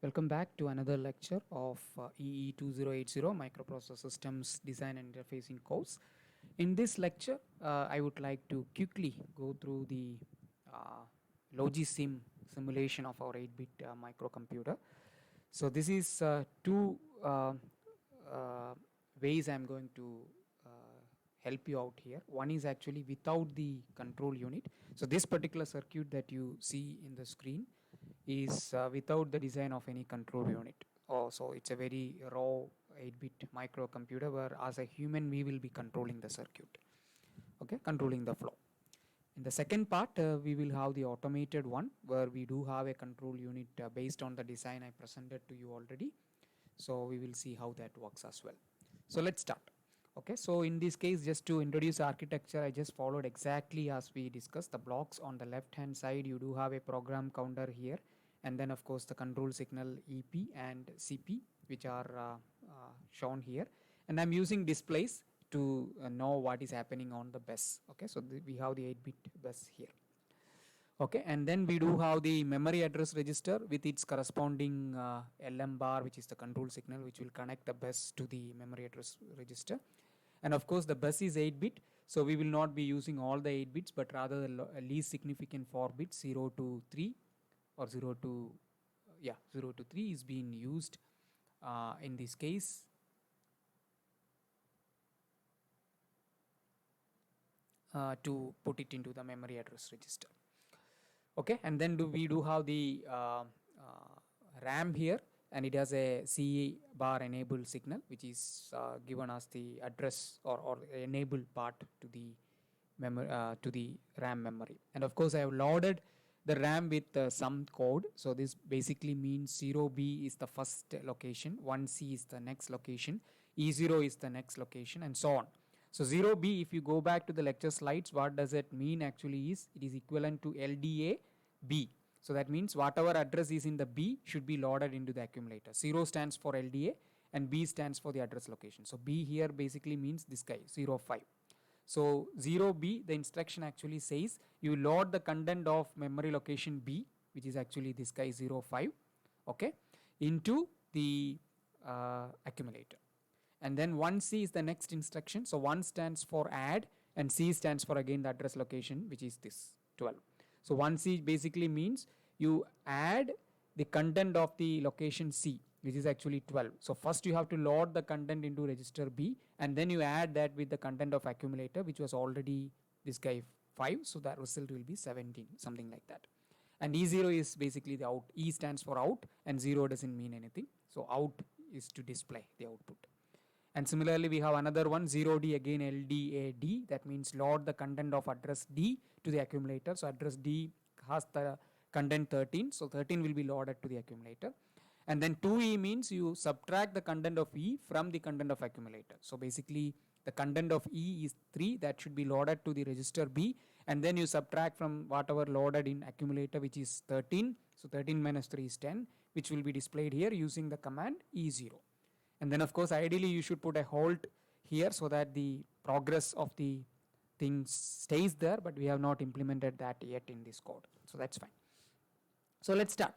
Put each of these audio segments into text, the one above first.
Welcome back to another lecture of EE2080 Microprocessor Systems Design and Interfacing course. In this lecture, I would like to quickly go through the uh, Logisim simulation of our 8-bit microcomputer. So this is two ways I am going to help you out here. One is actually without the control unit. So this particular circuit that you see in the screen is without the design of any control unit. Oh, so it's a very raw 8-bit microcomputer where as a human we will be controlling the circuit, okay, controlling the flow. In the second part, we will have the automated one where we do have a control unit based on the design I presented to you already. So we will see how that works as well. So let's start. Okay, so in this case, just to introduce architecture, I just followed exactly as we discussed. The blocks on the left hand side, you do have a program counter here, and then of course the control signal EP and CP, which are shown here. And I'm using displays to know what is happening on the bus. Okay, so we have the 8-bit bus here. Okay, and then we do have the memory address register with its corresponding LM bar, which is the control signal, which will connect the bus to the memory address register. And of course, the bus is 8-bit, so we will not be using all the 8 bits, but rather the least significant 4 bits, 0 to 3, or 0 to 0 to 3 is being used in this case. To put it into the memory address register. Okay, and then we do have the RAM here, and it has a C bar enable signal, which is given as the address or enable part to the memory to the RAM memory. And of course, I have loaded the RAM with some code. So this basically means 0B is the first location, 1C is the next location, E0 is the next location, and so on. So 0B, if you go back to the lecture slides, what does it mean actually is it is equivalent to LDA B. So that means whatever address is in the B should be loaded into the accumulator. 0 stands for LDA and B stands for the address location. So B here basically means this guy 05. So 0B, the instruction actually says you load the content of memory location B, which is actually this guy 05, okay, into the accumulator. And then 1C is the next instruction. So 1 stands for add and C stands for again the address location, which is this 12. So 1C basically means you add the content of the location C, which is actually 12. So first you have to load the content into register B, and then you add that with the content of accumulator, which was already this guy 5. So that result will be 17, something like that. And E0 is basically the out. E stands for out and 0 doesn't mean anything. So out is to display the output. And similarly, we have another one 0D again LDAD, that means load the content of address D to the accumulator. So address D has the content 13, so 13 will be loaded to the accumulator. And then 2E means you subtract the content of E from the content of accumulator. So basically the content of E is 3, that should be loaded to the register B, and then you subtract from whatever loaded in accumulator, which is 13. So 13 minus 3 is 10, which will be displayed here using the command E0. And then of course ideally you should put a halt here so that the progress of the thing stays there, but we have not implemented that yet in this code, so that's fine. So let's start.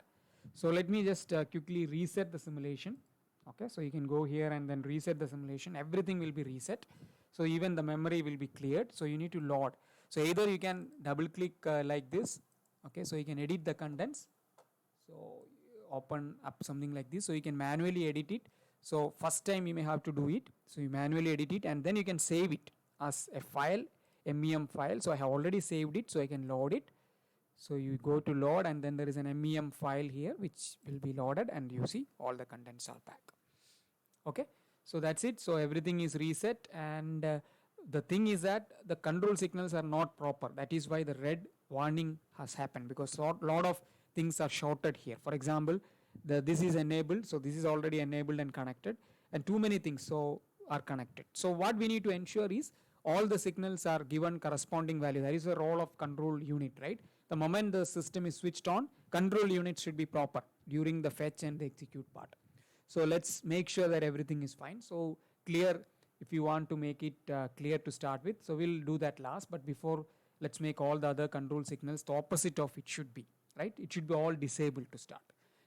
So let me just quickly reset the simulation. Okay, so you can go here and then reset the simulation, everything will be reset, so even the memory will be cleared. So you need to load, so either you can double click like this, okay, so you can edit the contents, so open up something like this, so you can manually edit it. So first time you may have to do it, so you manually edit it and then you can save it as a file, mem file. So I have already saved it, so I can load it. So you go to load and then there is an mem file here which will be loaded, and you see all the contents are back. Okay, so that's it. So everything is reset, and the thing is that the control signals are not proper, that is why the red warning has happened, because lot of things are shorted here. For example, this is enabled, so this is already enabled and connected, and too many things so are connected. So what we need to ensure is all the signals are given corresponding value. That is the role of control unit, right? The moment the system is switched on, control unit should be proper during the fetch and the execute part. So let's make sure that everything is fine. So clear, if you want to make it clear to start with, so we'll do that last, but before, let's make all the other control signals the opposite of it should be, right? It should be all disabled to start.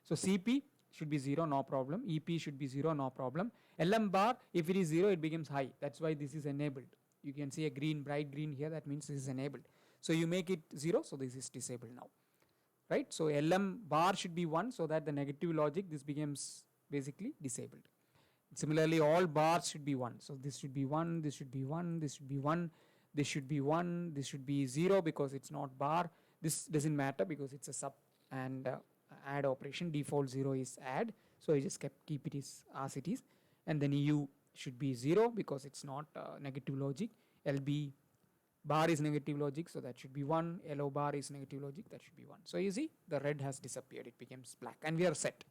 So CP should be 0, no problem. EP should be 0, no problem. LM bar, if it is 0, it becomes high. That's why this is enabled. You can see a green, bright green here. That means this is enabled. So you make it 0, so this is disabled now, right? So LM bar should be 1, so that the negative logic, this becomes basically disabled. Similarly, all bars should be 1. So this should be 1, this should be 1, this should be 1, this should be 1, this should be 0 because it's not bar. This doesn't matter because it's a sub and add operation. Default 0 is add. So I just keep it as it is. And then EU should be 0 because it's not negative logic. LB bar is negative logic, so that should be 1. LO bar is negative logic, that should be 1. So you see the red has disappeared, it becomes black and we are set.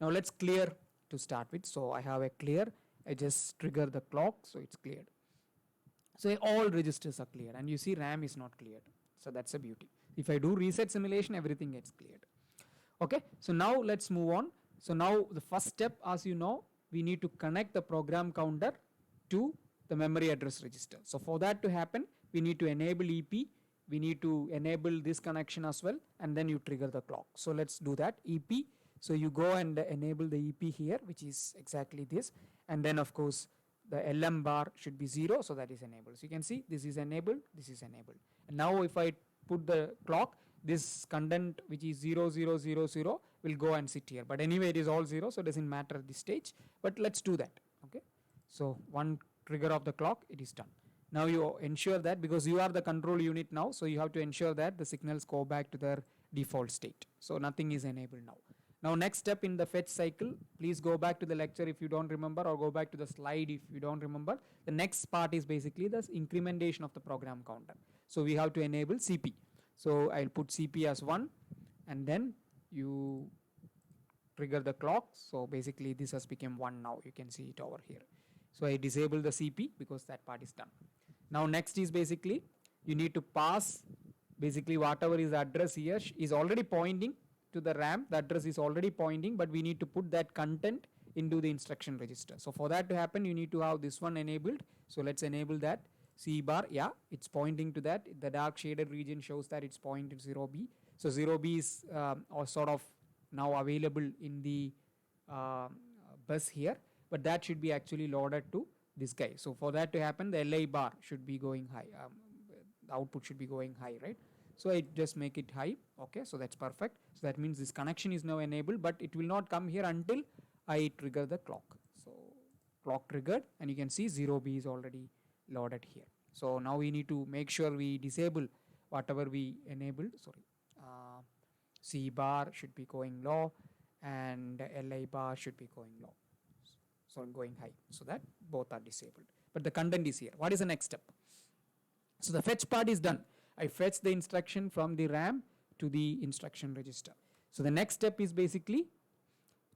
Now let's clear to start with. So I have a clear, I just trigger the clock, so it's cleared. So all registers are cleared and you see RAM is not cleared. So that's a beauty. If I do reset simulation, everything gets cleared. Okay, so now let's move on. So now the first step, as you know, we need to connect the program counter to the memory address register. So for that to happen, we need to enable EP, we need to enable this connection as well, and then you trigger the clock. So let's do that. EP, so you go and enable the EP here, which is exactly this, and then of course the LM bar should be 0, so that is enabled. So you can see this is enabled, this is enabled. And now if I put the clock, this content which is 0, 0, 0, 0 will go and sit here. But anyway, it is all 0, so it doesn't matter at this stage. But let's do that. Okay. So one trigger of the clock, it is done. Now you ensure that, because you are the control unit now, so you have to ensure that the signals go back to their default state. So nothing is enabled now. Now next step in the fetch cycle, please go back to the lecture if you don't remember, or go back to the slide if you don't remember. The next part is basically the incrementation of the program counter. So we have to enable CP. So I'll put CP as 1 and then you trigger the clock. So basically this has become 1 now. You can see it over here. So I disable the CP because that part is done. Now next is basically you need to pass basically whatever is the address here is already pointing to the RAM. The address is already pointing, but we need to put that content into the instruction register. So for that to happen, you need to have this one enabled. So let's enable that. C bar, yeah, it's pointing to that. The dark shaded region shows that it's pointing to 0B. So 0B is or sort of now available in the bus here, but that should be actually loaded to this guy. So for that to happen, the LI bar should be going high. The output should be going high, right? So I just make it high. Okay, so that's perfect. So that means this connection is now enabled, but it will not come here until I trigger the clock. So clock triggered, and you can see 0B is already loaded here. So now we need to make sure we disable whatever we enabled. Sorry, C bar should be going low and LI bar should be going low. So going high, so that both are disabled. But the content is here. What is the next step? So the fetch part is done. I fetch the instruction from the RAM to the instruction register. So the next step is basically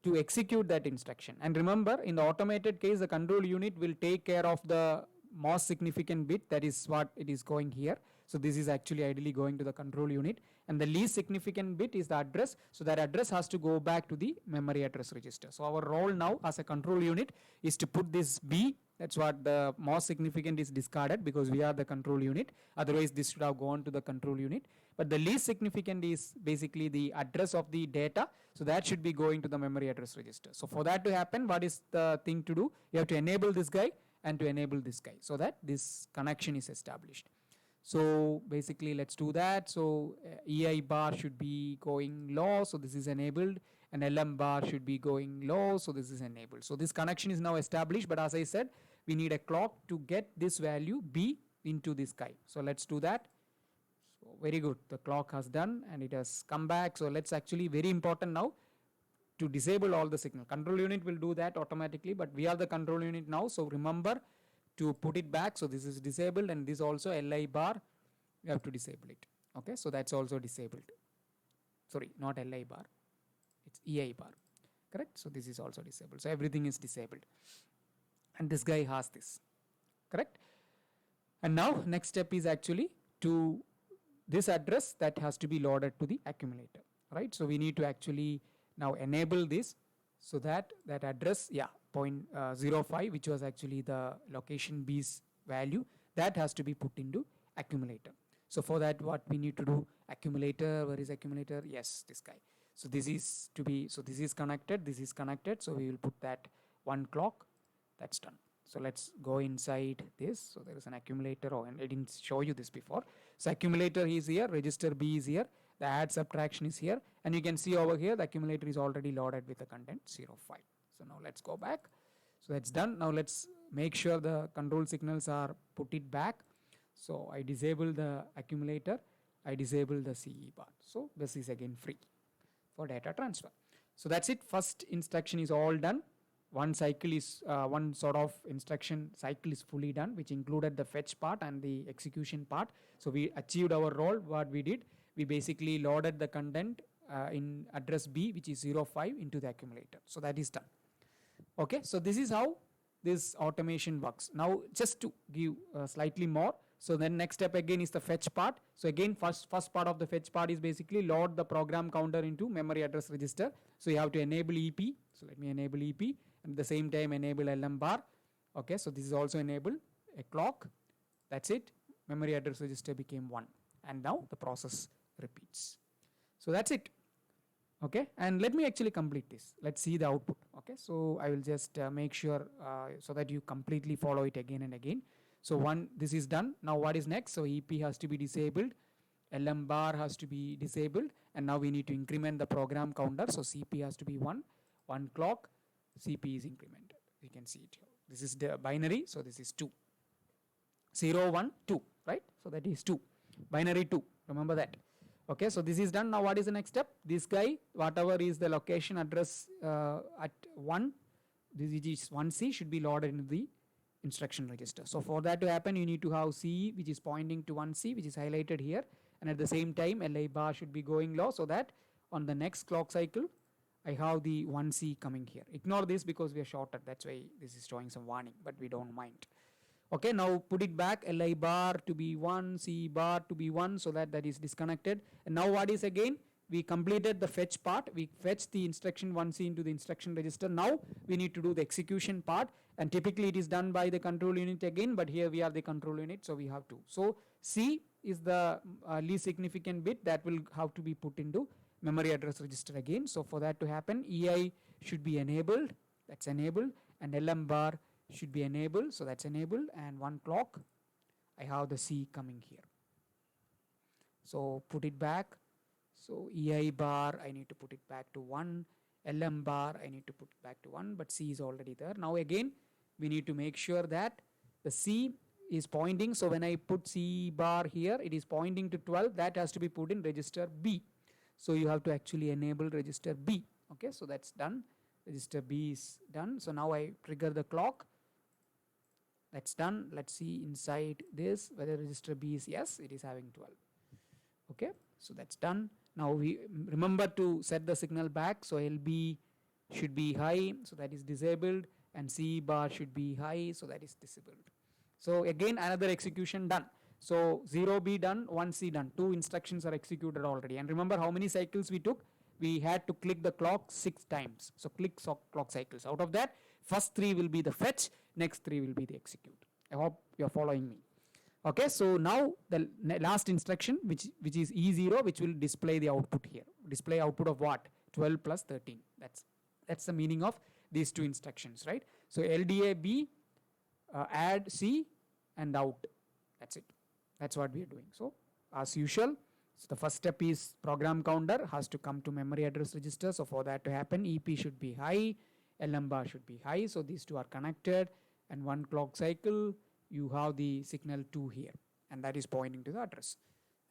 to execute that instruction. And remember, in the automated case, the control unit will take care of the most significant bit. That is what it is going here. So this is actually ideally going to the control unit, and the least significant bit is the address. So that address has to go back to the memory address register. So our role now as a control unit is to put this B. That's what the most significant is discarded because we are the control unit. Otherwise this should have gone to the control unit. But the least significant is basically the address of the data. So that should be going to the memory address register. So for that to happen, what is the thing to do? You have to enable this guy and to enable this guy so that this connection is established. So basically let's do that. So EI bar should be going low, so this is enabled, and LM bar should be going low, so this is enabled. So this connection is now established, but as I said, we need a clock to get this value B into this guy. So let's do that. So very good, the clock has done and it has come back. So let's actually, very important now, to disable all the signal. Control unit will do that automatically, but we are the control unit now, so remember to put it back. So this is disabled, and this also LI bar, you have to disable it. Okay, so that's also disabled. Sorry, not LI bar, it's EI bar, correct? So this is also disabled. So everything is disabled, and this guy has this, correct? And now next step is actually to this address that has to be loaded to the accumulator, right? So we need to actually now enable this so that that address, yeah, 0.05, which was actually the location B's value, that has to be put into accumulator. So for that, what we need to do, accumulator, where is accumulator? Yes, this guy. So this is to be, so this is connected, so we will put that one clock. That's done. So let's go inside this. So there is an accumulator, and I didn't show you this before. So accumulator is here, register B is here, the add subtraction is here, and you can see over here the accumulator is already loaded with the content 05. So now let's go back. So that's done. Now let's make sure the control signals are put it back. So I disable the accumulator, I disable the CE bar. So this is again free for data transfer. So that's it. First instruction is all done. One cycle is one sort of instruction cycle is fully done, which included the fetch part and the execution part. So we achieved our role. What we did, we basically loaded the content in address B, which is 05, into the accumulator. So that is done. Okay, so this is how this automation works. Now just to give slightly more, so then next step again is the fetch part. So again, first part of the fetch part is basically load the program counter into memory address register. So you have to enable EP. So let me enable EP, and at the same time enable LM bar. Okay, so this is also enabled, a clock. That's it. Memory address register became 1, and now the process repeats. So that's it. Okay, and let me actually complete this. Let's see the output. Okay, so I will just make sure so that you completely follow it again and again. So this is done. Now what is next? So EP has to be disabled, LM bar has to be disabled, and now we need to increment the program counter. So CP has to be 1 clock, CP is incremented. You can see it here. This is the binary, so this is 2. 0, 1, 2, right? So that is 2. Binary 2, remember that. Okay, so this is done. Now what is the next step? This guy, whatever is the location address at 1, this is 1C, should be loaded into the instruction register. So for that to happen, you need to have CE, which is pointing to 1C, which is highlighted here, and at the same time LI bar should be going low, so that on the next clock cycle I have the 1C coming here. Ignore this because we are shorted, that's why this is showing some warning, but we don't mind. Okay, now put it back, LI bar to be 1, C bar to be 1, so that is disconnected. And now what is again? We completed the fetch part. We fetched the instruction 1C into the instruction register. Now we need to do the execution part, and typically it is done by the control unit again, but here we are the control unit, so we have to. So C is the least significant bit that will have to be put into memory address register again. So for that to happen, EI should be enabled, that's enabled, and LM bar should be enabled, so that's enabled, and 1 clock I have the C coming here. So put it back. So EI bar I need to put it back to 1, LM bar I need to put it back to 1, but C is already there. Now again we need to make sure that the C is pointing, so when I put C bar here, it is pointing to 12, that has to be put in register B. So you have to actually enable register B. Okay, so that's done. Register B is done. So now I trigger the clock. That's done. Let's see inside this whether register B is yes, it is having 12. Okay, so that's done. Now we remember to set the signal back. So LB should be high, so that is disabled, and C bar should be high, so that is disabled. So again another execution done. So 0B done, 1C done. 2 instructions are executed already. And remember how many cycles we took? We had to click the clock 6 times. So click clock cycles. Out of that, first 3 will be the fetch, next 3 will be the execute. I hope you are following me. Okay, so now the last instruction, which is E0, which will display the output here. Display output of what? 12 plus 13. That's the meaning of these 2 instructions, right? So LDA B, add C, and out. That's it. That's what we are doing. So as usual, so the first step is program counter has to come to memory address register. So for that to happen, EP should be high, LM bar should be high. So these 2 are connected, and 1 clock cycle, you have the signal 2 here, and that is pointing to the address.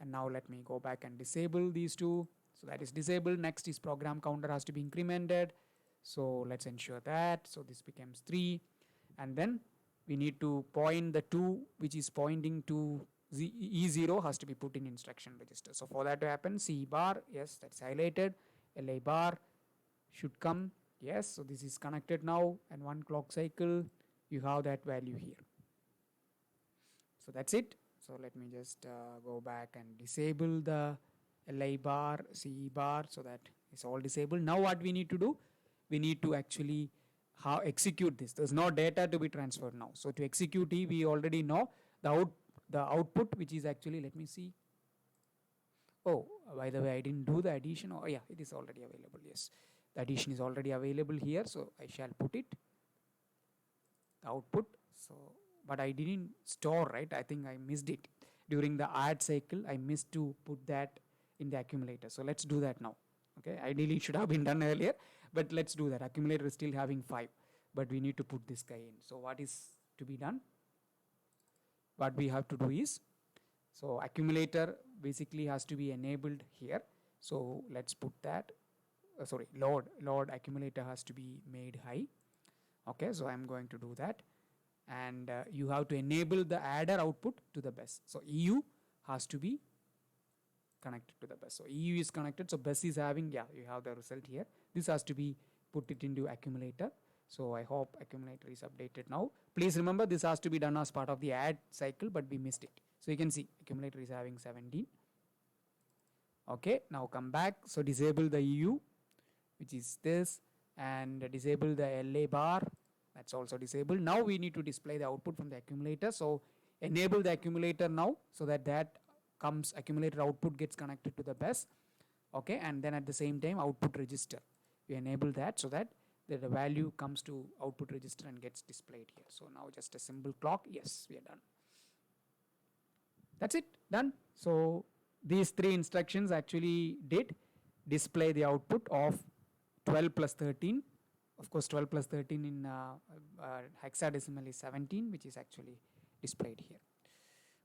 And now let me go back and disable these 2. So that is disabled. Next is program counter has to be incremented. So let's ensure that. So this becomes 3, and then we need to point the 2 which is pointing to E0 has to be put in instruction register. So for that to happen, C bar, yes, that's highlighted. LI bar should come, yes. So this is connected now, and 1 clock cycle, you have that value here. So that's it. So let me just go back and disable the LI bar, C bar, so that it's all disabled. Now what we need to do? We need to actually execute this. There's no data to be transferred now. So to execute E, we already know the output, which is actually, let me see. Oh, by the way, I didn't do the addition. Oh, yeah, it is already available. Yes, the addition is already available here. So I shall put it, the output. So, but I didn't store, right? I think I missed it during the add cycle. I missed to put that in the accumulator. So let's do that now. Okay, ideally it should have been done earlier, but let's do that. Accumulator is still having 5, but we need to put this guy in. So what is to be done? What we have to do is, so accumulator basically has to be enabled here. So let's put that, sorry, load accumulator has to be made high. Okay, so I'm going to do that. And you have to enable the adder output to the bus. So EU has to be connected to the bus. So EU is connected. So bus is having, yeah, you have the result here. This has to be put it into accumulator. So I hope accumulator is updated now. Please remember this has to be done as part of the add cycle, but we missed it. So you can see accumulator is having 17. Okay, now come back. So disable the EU, which is this, and disable the LA bar. That's also disabled. Now we need to display the output from the accumulator. So enable the accumulator now so that comes accumulator output gets connected to the bus. Okay, and then at the same time output register. We enable that so that the value comes to output register and gets displayed here. So now just a simple clock. Yes, we are done. That's it, done. So these 3 instructions actually did display the output of 12 plus 13. Of course, 12 plus 13 in hexadecimal is 17, which is actually displayed here.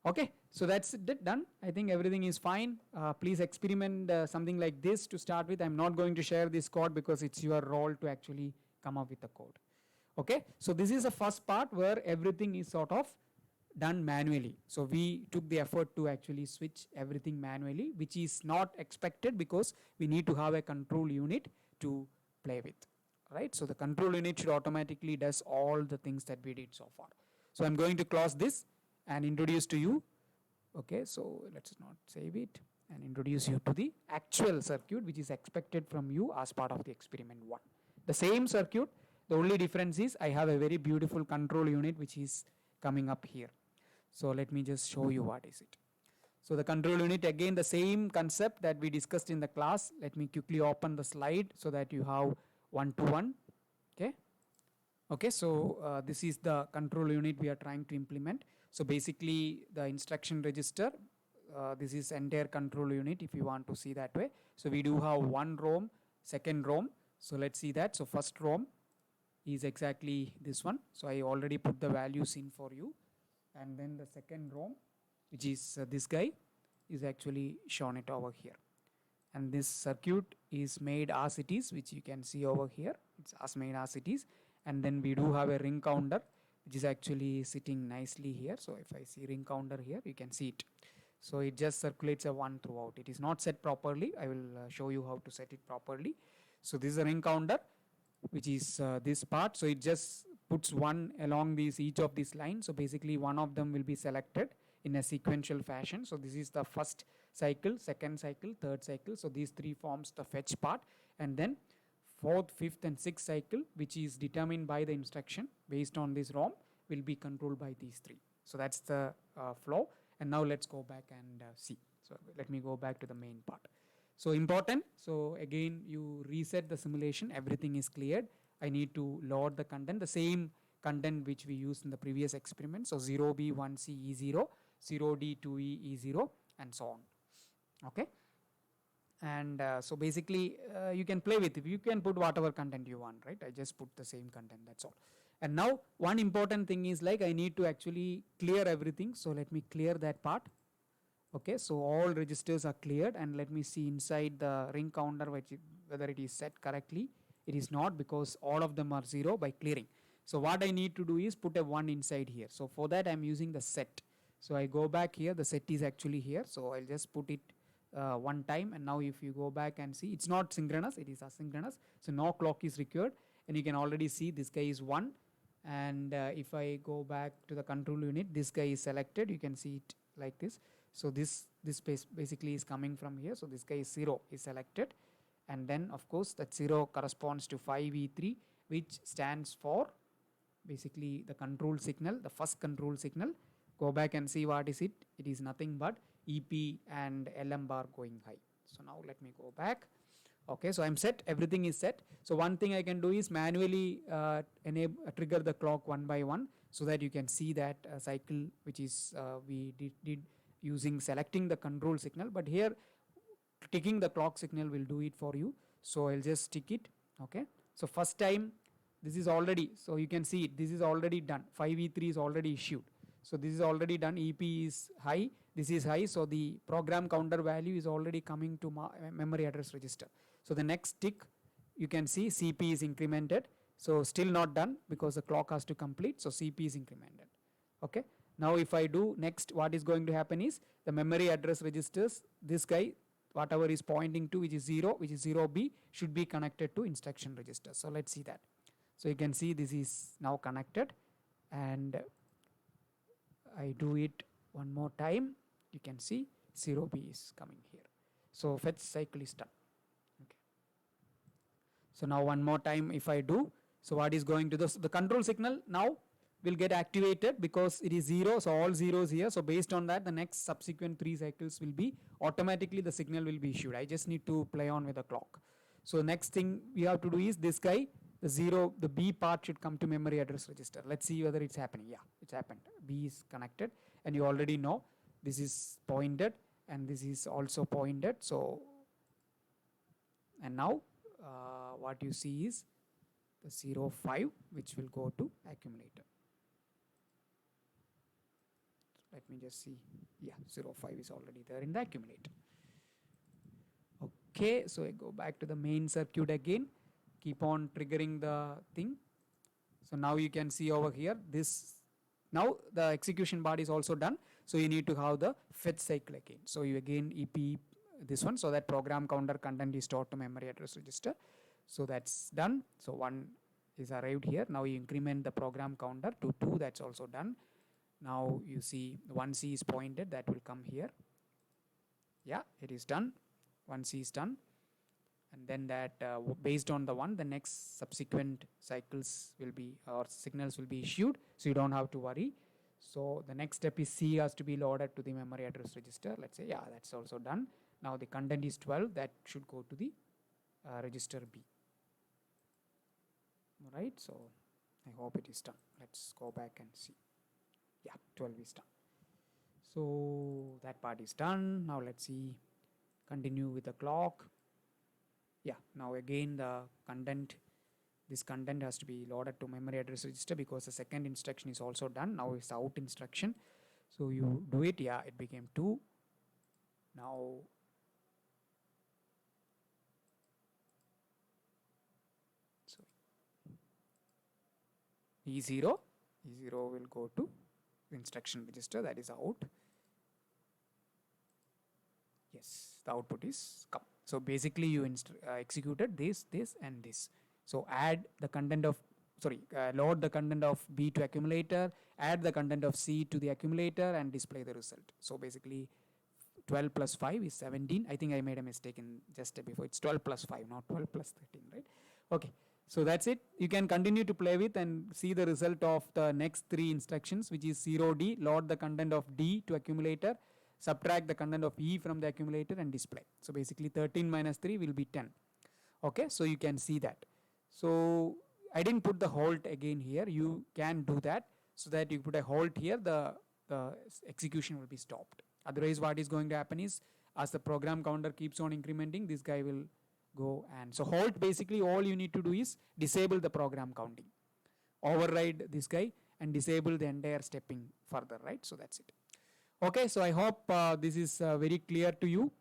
Okay, so that's it, done. I think everything is fine. Please experiment something like this to start with. I'm not going to share this code because it's your role to actually come up with the code. Okay, so this is the first part where everything is sort of done manually. So we took the effort to actually switch everything manually, which is not expected because we need to have a control unit to play with, right? So the control unit should automatically does all the things that we did so far. So I'm going to close this and introduce to you. Okay, so let's not save it and introduce you to the actual circuit which is expected from you as part of the experiment 1. The same circuit, the only difference is I have a very beautiful control unit which is coming up here. So let me just show you what is it. So the control unit, again the same concept that we discussed in the class. Let me quickly open the slide so that you have one-to-one. Okay. Okay, so this is the control unit we are trying to implement. So basically the instruction register, this is entire control unit if you want to see that way. So we do have one ROM, second ROM. So let's see that. So first ROM is exactly this one. So I already put the values in for you. And then the second ROM, which is this guy, is actually shown it over here. And this circuit is made as it is, which you can see over here. It's as made as it is. And then we do have a ring counter, which is actually sitting nicely here. So if I see ring counter here, you can see it. So it just circulates a 1 throughout. It is not set properly. I will show you how to set it properly. So this is a ring counter, which is this part. So it just puts 1 along each of these lines. So basically one of them will be selected in a sequential fashion. So this is the first cycle, second cycle, third cycle. So these 3 forms the fetch part, and then 4th, 5th and 6th cycle, which is determined by the instruction based on this ROM, will be controlled by these 3. So that's the flow. And now let's go back and see. So let me go back to the main part. So important. So again, you reset the simulation. Everything is cleared. I need to load the content, the same content which we used in the previous experiment. So 0B, 1C, E0, 0D, 2E, E0, and so on. Okay. And so basically you can play with it. You can put whatever content you want, right? I just put the same content, that's all. And now one important thing is like I need to actually clear everything. So let me clear that part. Okay, so all registers are cleared, and let me see inside the ring counter whether it is set correctly. It is not, because all of them are 0 by clearing. So what I need to do is put a 1 inside here. So for that I'm using the set. So I go back here, the set is actually here. So I'll just put it one time, and now if you go back and see, it's not synchronous, it is asynchronous. So no clock is required, and you can already see this guy is 1. And if I go back to the control unit, this guy is selected. You can see it like this. So this basically is coming from here. So this guy is 0 is selected, and then of course that 0 corresponds to 5E3, which stands for basically the control signal, the first control signal. Go back and see what is it. It is nothing but EP and LM bar going high. So now let me go back. Okay, so I'm set, everything is set. So one thing I can do is manually trigger the clock one by one, so that you can see that cycle which is we did using selecting the control signal, but here ticking the clock signal will do it for you. So I'll just tick it. Okay, so first time this is already, so you can see it, this is already done, 5E3 is already issued. So this is already done, EP is high, this is high, so the program counter value is already coming to memory address register. So the next tick, you can see CP is incremented, so still not done because the clock has to complete, so CP is incremented. Okay, now if I do next, what is going to happen is the memory address registers, this guy whatever is pointing to, which is 0, which is 0B, should be connected to instruction register. So let's see that. So you can see this is now connected, and I do it one more time, you can see 0B is coming here. So fetch cycle is done. Okay. So now one more time if I do, so what is going to the control signal now will get activated because it is 0, so all zeros here. So based on that, the next subsequent 3 cycles will be automatically, the signal will be issued. I just need to play on with the clock. So next thing we have to do is this guy, the 0, the B part should come to memory address register. Let's see whether it's happening. Yeah, it's happened. B is connected, and you already know this is pointed and this is also pointed. So, and now what you see is the 0.5 which will go to accumulator. Let me just see. Yeah, 0.5 is already there in the accumulator. Okay, so I go back to the main circuit again, keep on triggering the thing. So now you can see over here, this, now the execution part is also done. So you need to have the fetch cycle again. So you again EP this one, so that program counter content is stored to memory address register. So that's done. So 1 is arrived here. Now you increment the program counter to 2, that's also done. Now you see 1C is pointed, that will come here. Yeah, it is done. 1C is done. And then that based on the 1, the next subsequent cycles will be, or signals will be issued, so you don't have to worry. So the next step is C has to be loaded to the memory address register. Let's say, yeah, that's also done. Now the content is 12, that should go to the register B. Alright, so I hope it is done. Let's go back and see. Yeah, 12 is done. So that part is done. Now let's see, continue with the clock. Yeah, now again the content, this content has to be loaded to memory address register because the second instruction is also done. Now it's the out instruction. So you do it, yeah, it became 2. Now E0 will go to instruction register, that is out. Yes, the output is come. So basically you executed this, this and this. So add the content of, load the content of B to accumulator, add the content of C to the accumulator and display the result. So basically 12 plus 5 is 17. I think I made a mistake in just before. It's 12 plus 5, not 12 plus 13, right? Okay. So that's it. You can continue to play with and see the result of the next 3 instructions, which is 0D, load the content of D to accumulator, subtract the content of E from the accumulator and display. So basically 13 minus 3 will be 10. Okay, so you can see that. So I didn't put the halt again here. You can do that so that you put a halt here, the execution will be stopped. Otherwise what is going to happen is, as the program counter keeps on incrementing, this guy will go, and so halt, basically all you need to do is disable the program counting, override this guy and disable the entire stepping further, right? So that's it. Okay, so I hope this is very clear to you,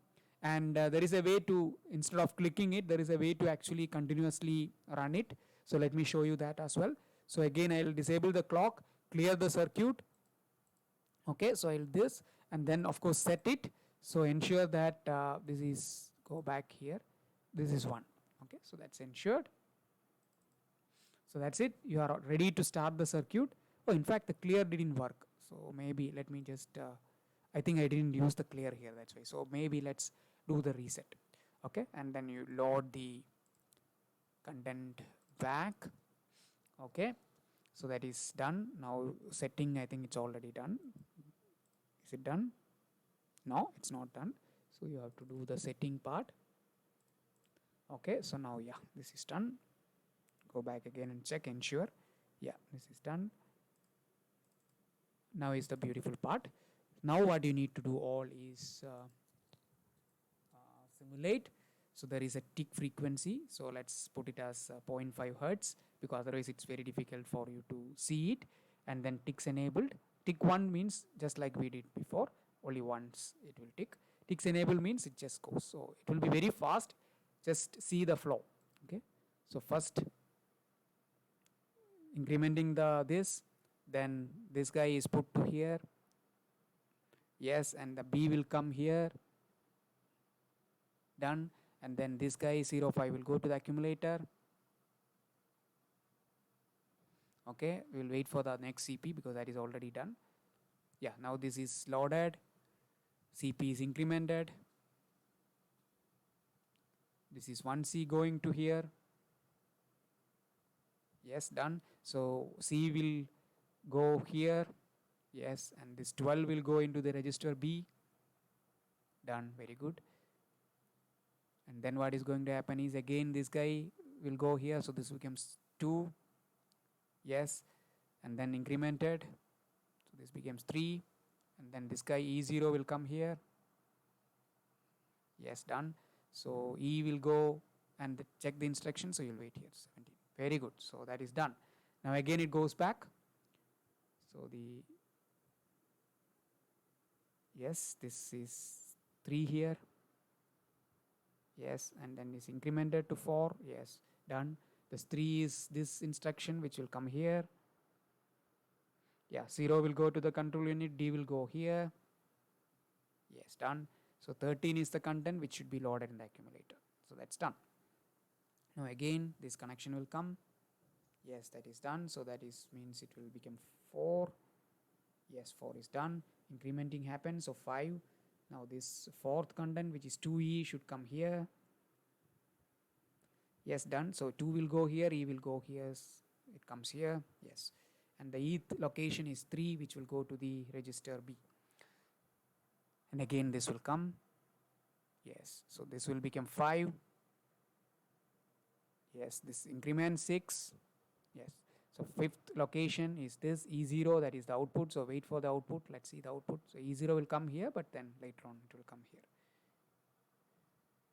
and there is a way to, instead of clicking it, there is a way to actually continuously run it. So let me show you that as well. So again I will disable the clock, clear the circuit. Okay, so I'll this, and then of course set it. So ensure that this is, go back here, this is 1. Okay, so that's ensured. So that's it, you are ready to start the circuit. Oh, in fact the clear didn't work, so maybe let me just I think I didn't use the clear here, that's why. So maybe let's do the reset. Okay, and then you load the content back. Okay, so that is done. Now setting, I think it's already done. Is it done? No, it's not done. So you have to do the setting part. Okay, so now yeah, this is done. Go back again and check, ensure. Yeah, this is done. Now is the beautiful part. Now what you need to do all is simulate. So there is a tick frequency. So let's put it as 0.5 hertz, because otherwise it's very difficult for you to see it. And then ticks enabled. Tick 1 means just like we did before, only once it will tick. Ticks enabled means it just goes. So it will be very fast. Just see the flow. Okay. So first incrementing this, then this guy is put to here. Yes, and the B will come here. Done. And then this guy 0.5 will go to the accumulator. Okay, we will wait for the next CP because that is already done. Yeah, now this is loaded. CP is incremented. This is 1C going to here. Yes, done. So C will go here. Yes, and this 12 will go into the register B. Done, very good. And then what is going to happen is again this guy will go here, so this becomes 2. Yes, and then incremented, so this becomes 3, and then this guy E0 will come here. Yes, done. So E will go and check the instruction, so you'll wait here 17. Very good, so that is done. Now again it goes back. So the yes, this is 3 here. Yes, and then is incremented to 4. Yes, done. This 3 is this instruction which will come here. Yeah, 0 will go to the control unit, D will go here. Yes, done. So 13 is the content which should be loaded in the accumulator. So that's done. Now again this connection will come. Yes, that is done. So that is means it will become 4. Yes, 4 is done. Incrementing happens. So 5. Now this fourth content which is 2E should come here. Yes, done. So 2 will go here, E will go here, it comes here. Yes, and the ETH location is 3 which will go to the register B. And again this will come. Yes, so this will become 5. Yes, this increment 6. Yes, so fifth location is this E0, that is the output. So wait for the output. Let's see the output. So E0 will come here, but then later on it will come here.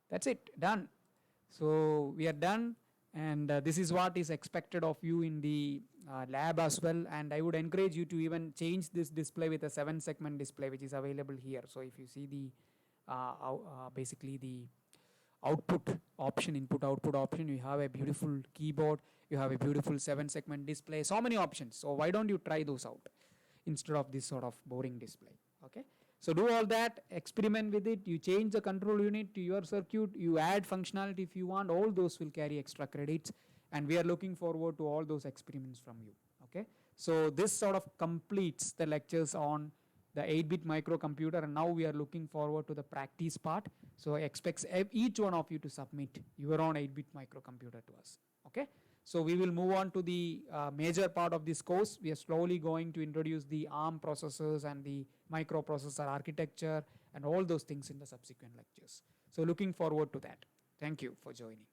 That's it, done. So we are done, and this is what is expected of you in the lab as well. And I would encourage you to even change this display with a 7-segment display which is available here. So if you see the basically the output option, input output option, you have a beautiful keyboard, you have a beautiful 7-segment display, so many options. So why don't you try those out instead of this sort of boring display? Okay, so do all that, experiment with it, you change the control unit to your circuit, you add functionality if you want, all those will carry extra credits, and we are looking forward to all those experiments from you. Okay, so this sort of completes the lectures on the 8-bit microcomputer, and now we are looking forward to the practice part. So I expect each one of you to submit your own 8-bit microcomputer to us. Okay, so we will move on to the major part of this course. We are slowly going to introduce the ARM processors and the microprocessor architecture and all those things in the subsequent lectures. So looking forward to that. Thank you for joining.